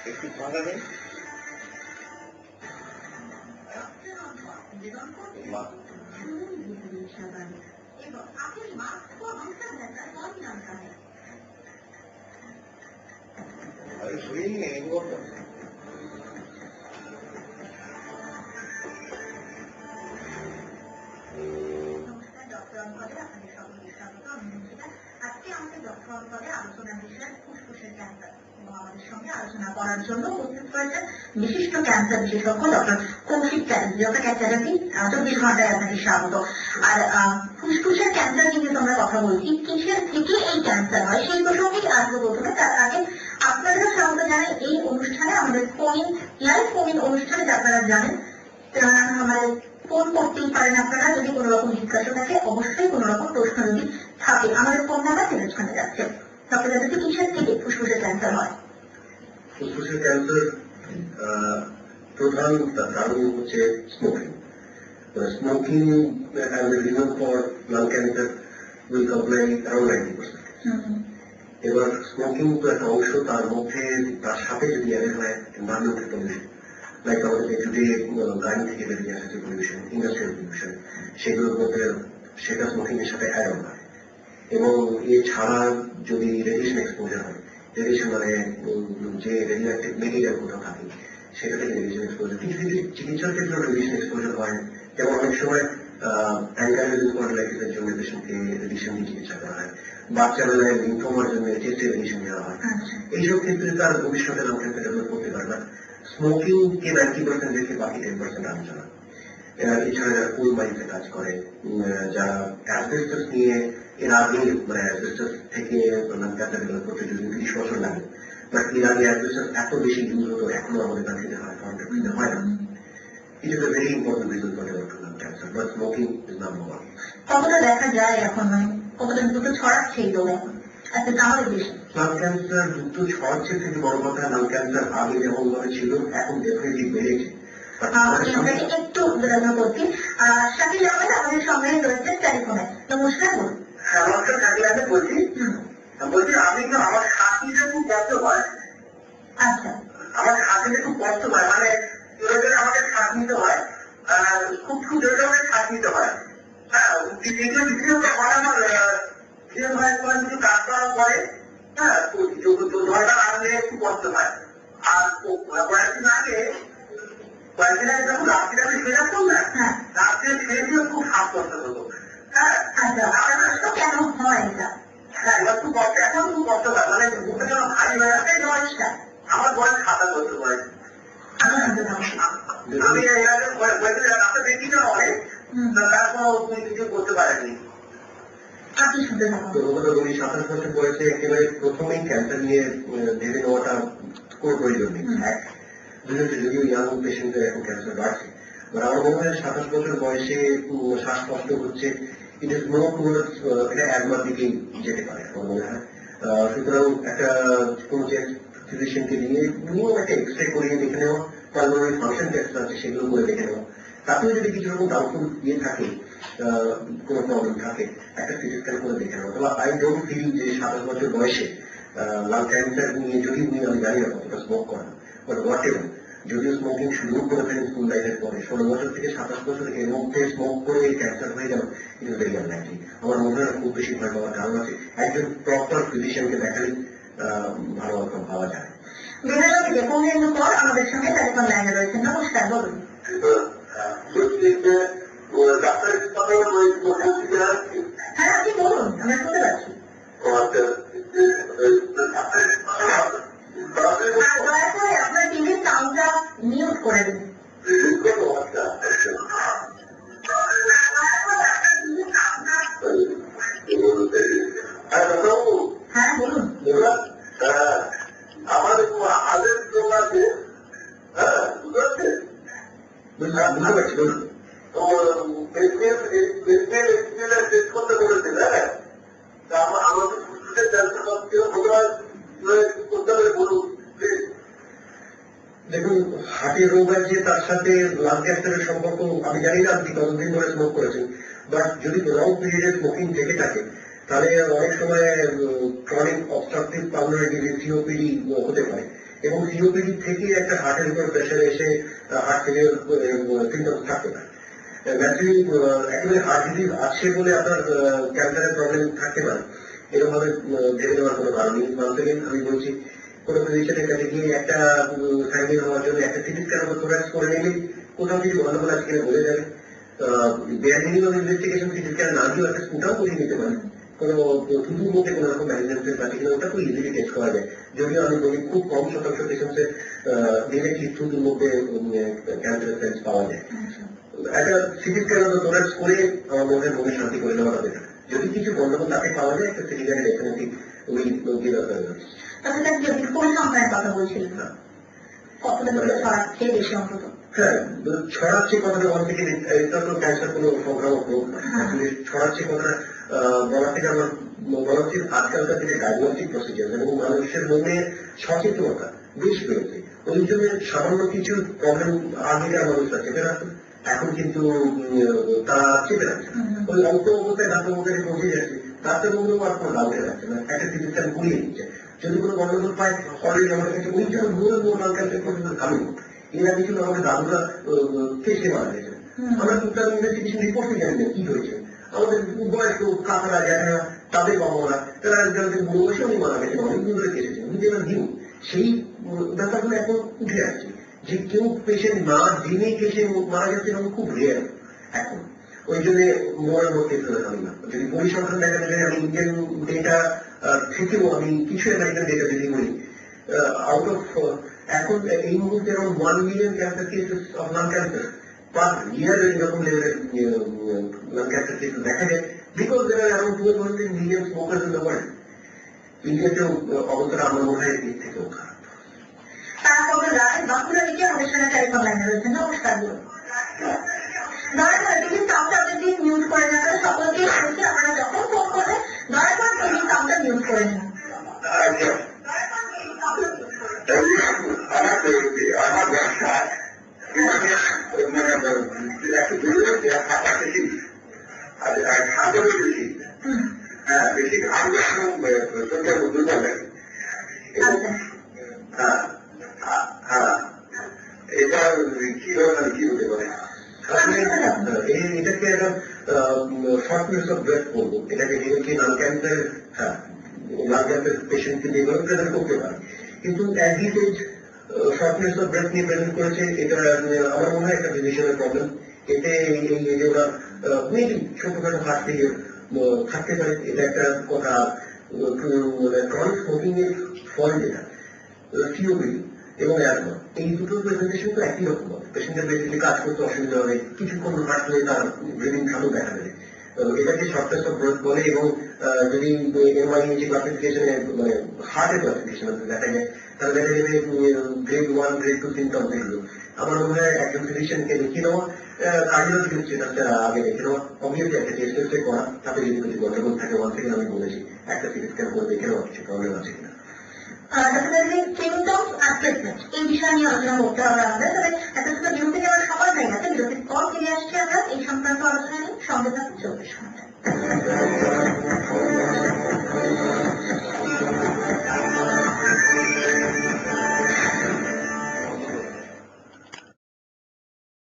একটু ভাড়া নেই শরীর নেই আজকে আমাদের ডক্টর অন্তরে আলোচনার বিষয় ফুসফুসের ক্যান্সার এবং আমাদের সঙ্গে আলোচনা করার জন্য উপস্থিত হয়েছে বিশিষ্ট ক্যান্সার বিশেষজ্ঞ ডক্টর কৌশিক চ্যাটার্জি। ডক্টর চ্যাটার্জি 24 ঘন্টায় আপনাকে স্বাগত। আর ফুসফুসের ক্যান্সার নিয়ে আমরা কথা বলছি, কিসের থেকে এই ক্যান্সার হয় সেই প্রসঙ্গে আসবো প্রথমে। তার আগে আপনাদেরও স্বাগত জানাই এই অনুষ্ঠানে, আমাদের লাইভ ফোন ইন অনুষ্ঠানে। আপনারা জানেন আমাদের ফোন করতেই পারেন আপনারা, যদি কোনো রকম জিজ্ঞাসা থাকে, অবশ্যই কোনো রকম প্রশ্ন যদি থাকে। আমাদের ফোন নাম্বার টেলিফোনে যাচ্ছে। ডক্টর চ্যাটার্জি, কিসের থেকে ফুসফুসের ক্যান্সার হয়? ফুসফুসের ক্যান্সার প্রধান কারণ হচ্ছে smoking. Smoking as a reason for lung cancer will comply around 90%. এবার স্মোকিং তো একটা অংশ, তার মধ্যে তার সাথে যদি অ্যাড হয় এনভায়রনমেন্টাল পলিউশন, লাইক আমাদের ডে গাড়ি থেকে বেরিয়ে আসে যে পলিউশন, ইন্ডাস্ট্রিয়াল পলিউশন, সেগুলোর মধ্যে সেটা স্মোকিং এর সাথে অ্যাড হয়। এবং এছাড়া যদি রেডিয়েশন এক্সপোজার হয়, রেডিয়েশন মানে যে রেডিও অ্যাক্টিভ মেটেরিয়াল কোথাও থাকে সেটা থেকে রেডিয়েশন এক্সপোজার, কিছু কিছু চিকিৎসার ক্ষেত্রে রেডিয়েশন এক্সপোজার হয়। যেমন অনেক সময় অ্যাঙ্কাইলোজিস স্পন্ডিলাইটিসের জন্য পেশেন্টকে রেডিয়েশন দিয়ে চিকিৎসা করা হয়, বাচ্চা বেলায় লিম্ফোমার জন্য চেস্টে রেডিয়েশন দেওয়া হয়। এইসব ক্ষেত্রে তার ভবিষ্যতে লং ক্যান্সার ডেভেলপ করতে পারে না। স্মোকিং কে 90% রেখে বাকি 10% আলোচনা। এছাড়া যারা কোল মাইন্সে কাজ করে, যারা অ্যাসবেস্টাস নিয়ে এর আগে মানে অ্যাসবেস্টাস থেকে ক্যান্সার ডেভেলপ করতে যদি 30 বছর লাগে, বাট এর আগে অ্যাসবেস্টাস এত বেশি ইউজ হতো, এখনো আমাদের কাছে হয় না। It is a very important reason for developing lung cancer, but smoking is number one. কতটা দেখা যায় এখন, মানে কতটা দ্রুত ছড়াচ্ছে এই রোগ এখন আমাদের দেশে? লাং ক্যান্সার দ্রুত ছড়াচ্ছে থেকে বড় কথা, লাং ক্যান্সার আগে যেমন ভাবে ছিল এখন ডেফিনেটলি বেড়েছে। একটু বিরোধ করছি। শাকিল আহমেদ আমাদের সঙ্গে রয়েছে টেলিফোনে। নমস্কার। নমস্কার, শাকিল আহমেদ বলছি। আমি তো আমার শ্বাস নিতে খুব কষ্ট হয়। আচ্ছা, আমার শ্বাস নিতে খুব কষ্ট হয়, মানে আমাকে শ্বাস নিতে হয়, খুব জোরে জোরে শ্বাস নিতে হয়। হ্যাঁ, আমার কিছু কাজ করার পরে ধরটা আনলে একটু কষ্ট হয়। আর কয়েকদিন আগে যখন রাত্রে আমি শুয়ে যাচ্তাম না, রাত্রে শুয়ে দিয়ে খুব শ্বাস কষ্ট হতো। হ্যাঁ, কেন হয় এটা? হ্যাঁ, এবার খুব কষ্ট, এখন খুব কষ্ট হয়, মানে বুকে যেন ভারী হয়ে যাচ্ছে। বয়সটা আমার বয়স 27 বছর বয়স। আমি রাস্তা দেখি না অনেক, তারপর কিছু করতে পারেনি। আপনি শুনতে থাকুন। 27 বছর বয়সে একেবারে প্রথমেই ক্যান্সার নিয়ে ভেবে নেওয়াটা খুব প্রয়োজন নেই। যদিও ইয়াং পেশেন্টদের এখন ক্যান্সার বাড়ছে, আমার মনে হয় 27 বছর বয়সে শ্বাসকষ্ট হচ্ছে, ইট ইজ মোর টুয়ার্ডস এটা অ্যাজমার দিকেই যেতে পারে আমার মনে হয়। সুতরাং একটা কোন যে ফিজিশিয়ানকে নিয়ে একটা এক্সরে করিয়ে দেখে নেওয়া, পালমোনারি ফাংশন টেস্ট আছে সেগুলো করে দেখে নেওয়া, তাতেও যদি কিছু রকম ডাউটফুল ইয়ে থাকে, কোনো প্রবলেম থাকে, একটা সিটি স্ক্যান করে দেখে নেওয়া। তবে আই ডোন্ট ফিল যে 27 বছর বয়সে লাং ক্যান্সার নিয়ে, যদি আমি জানি না কতটা স্মোক করেন, বাট হোয়াট এভার, যদিও স্মোকিং শুরু করে ফেলেন স্কুল লাইফের পরে, 16 বছর থেকে 27 বছর এর মধ্যে স্মোক করে ক্যান্সার হয়ে গেল, ইট ইজ ভেরি আনলাইকলি। আমার মনে হয় খুব বেশি ভয় পাওয়ার কারণ আছে, একজন প্রপার ফিজিশিয়ানকে দেখালে ভালো আউটকাম পাওয়া যায়। পর আমাদের সঙ্গে টেলিফোন লাইনে রয়েছে। নমস্কার, বলুন। হ্যাঁ, আপনি বলুন, আমরা শুনতে পাচ্ছি। দয়া করে আপনার টিভির সাউন্ডটা মিউট করে দিন। হ্যাঁ, বলুন। আমাদের আগের লোক আছে, হ্যাঁ, বুঝতে পারছেন? বুঝতে পারছি, বলুন। তো টেস্ট করতে বলেছে, হ্যাঁ, তা আমাদের ফুসফুসের ক্যান্সার করতে হবে বলুন। দেখুন, হার্টের রোগ আছে, তার সাথে লাং ক্যান্সারের সম্পর্ক আমি জানি না আপনি কতদিন ধরে স্মোক করেছেন, বাট যদি লং পিরিয়ডে স্মোকিং থেকে থাকে তাহলে অনেক সময় chronic obstructive pulmonary disease COPD হতে পারে, এবং সিওপিডি থেকে একটা হার্টের উপর প্রেশার এসে হার্ট ফেলিয়ার সিমটমস থাকতে পারে। ন্যাচুরালি একেবারে হার্ট ডিজিজ আছে বলে আপনার ক্যান্সারের প্রবলেম থাকতে পারে, এরকম ভাবে ভেবে নেওয়ার কোনো কারণ নেই। আমি বলছি কোনো ফিজিশিয়ানের কাছে গিয়ে একটা সাইনিং হওয়ার জন্য একটা সিটি স্ক্যান বা থোরাক্স করে নিলে কোথাও কিছু গন্ডগোল আছে কিনা বোঝা যাবে। Bear minimum investigation CT scan না দিয়েও একটা ওটাও করিয়ে নিতে পারে, কোনো থুতুর মধ্যে কোনো রকম ম্যালিগনেন্সির কাছে কিনা ওটা খুব ইজিলি টেস্ট করা যায়। যদিও আমি বলি খুব কম শতাংশ পেশেন্টে ডিরেক্টলি থুতুর মধ্যে ক্যান্সারের সেলস পাওয়া যায়। একটা সিটি স্ক্যান বা থোরাক্স করে আমার মনে শান্তি করে নেওয়া হবে। যদি কিছু গন্ডগোল তাকে পাওয়া যায় একটা সিটি স্ক্যানে ডেফিনেটলি ওই লোককে দরকার হবে। কথা বলছিলেন না, কতটা ছড়াচ্ছে বেশি অন্তত? হ্যাঁ, ছড়াচ্ছে কথাটা বলা থেকে এটা তো ক্যান্সার কোনো সংক্রামক রোগ না, ছড়াচ্ছে কথাটা বলা থেকে আমার বলা উচিত আজকালকার দিনে ডায়াগনস্টিক প্রসিজার এবং মানুষের মনে সচেতনতা বেশ বেড়েছে। ওই জন্য সামান্য কিছু প্রবলেম আগেকার মানুষরা চেপে রাখতো, এখন কিন্তু তারা চেপে রাখছে। ওই অল্প অবস্থায় ডাক্তার মধ্যে পৌঁছে যাচ্ছে, ডাক্তার বন্ধু আর কোনো ডাউটে রাখছে না, একটা চিকিৎসা ঘুরিয়ে দিচ্ছে। যদি কোনো গন্ডগোল পায় অলরেডি আমার কাছে ওই জন্য লাল ক্যান্সার পর্যন্ত খালি এরা কিছু আমাদের দাদুরা কেসে মারা গেছে। আমরা টুকটাক ইনভেস্টিগেশন রিপোর্টে জানি না কি হয়েছে। আমাদের বয়স্ক কাকারা জ্যাঠারা তাদের বাবারা তারা যাদের বুড়ো বয়সে উনি মারা গেছেন, অনেকদিন ধরে কেসেছেন, উনি দিন সেই ব্যাপারগুলো এখন উঠে আসছে যে কেউ পেশেন্ট না দিনে কেসে মারা যাচ্ছে এরকম খুব রেয়ার এখন। ওই জন্য মরার মধ্যে আমি না যদি পরিসংখ্যান দেখা যায় আমি ইন্ডিয়ান ডেটা থেকেও আমি কিছু আমেরিকান ডেটা যদি বলি আউট অফ এখন এই মুহূর্তে around 1 million cancer cases of lung cancer per year এরকম লেভেলের লাং ক্যান্সার কেসেস দেখা যায়, because there are around 200 million smokers in the world. ইন্ডিয়াতেও অবস্থা আমার মনে হয় দিক থেকেও খারাপ। বাঁকুড়া থেকে আমাদের সঙ্গে টেলিফোন লাইনে রয়েছে। নমস্কার। দয়া করে টিভি সাউন্ডটা যদি মিউট করে না করে সকলকে বলছি আপনারা যখন ফোন করবেন দয়া করে টিভি সাউন্ডটা মিউট করে নিন। আমার ব্যবসা বেশি ঘাম দুর্বল লাগে। এটা কি ধরনের কি হতে পারে? এটাকে একটা শর্টনেস অফ ব্রেথ বলবো, এটাকে কি লাং ক্যান্সার, হ্যাঁ লাং ক্যান্সার পেশেন্টকে দিয়ে প্রেজেন্ট করতে পারে, কিন্তু অ্যাডিটেড শর্টনেস অফ ব্রেথ নিয়ে প্রেজেন্ট করেছে। এটা আমার মনে হয় একটা ফিজিশিয়ানের প্রবলেম। এতে এই যে ওরা মেবি ছোটখাটো হার্ট ফেলিয়ার থাকতে পারে, এটা একটা কথা। ক্রনিক স্মোকিং এর ফল যেটা সিওপিডি এবং অ্যাজমা, এই দুটোর প্রেজেন্টেশন তো একই রকম হবে। পেশেন্টের বেসিক্যালি কাজ করতে অসুবিধা হবে, কিছুক্ষণ হাঁটলে তার ব্রিদিং ভালো দেখা যাবে। এটাকে শর্টনেস অফ ব্রেথ বলে। এবং যদি এমআইএইচি ক্লাসিফিকেশনে মানে হার্টের ক্লাসিফিকেশন দেখা যায়, তাহলে দেখা যাবে গ্রেড 1 গ্রেড 2 সিমটমস এগুলো। আমার মনে হয় একজন ফিজিশিয়ানকে দেখিয়ে নেওয়া, কার্ডিওলজিক্যাল স্টেটাসটা আগে দেখে নেওয়া, অবভিয়াসলি একটা টেস্ট করা, তাতে যদি কিছু গন্ডগোল থাকে ওয়ান থেকে আমি বলেছি একটা সিটি স্ক্যান করে দেখে নেওয়া কিছু প্রবলেম আছে কিনা। সিমটমস আর ট্রিটমেন্ট এই বিষয় নিয়ে আলোচনা করতে হবে আমাদের। তবে এত সুন্দর বিরতি যাওয়ার সকাল হয়ে গেছে, বিরতির পর ফিরে আসছি আমরা এই সংক্রান্ত আলোচনা নিয়ে। সঙ্গে থাকুন 24 ঘন্টা।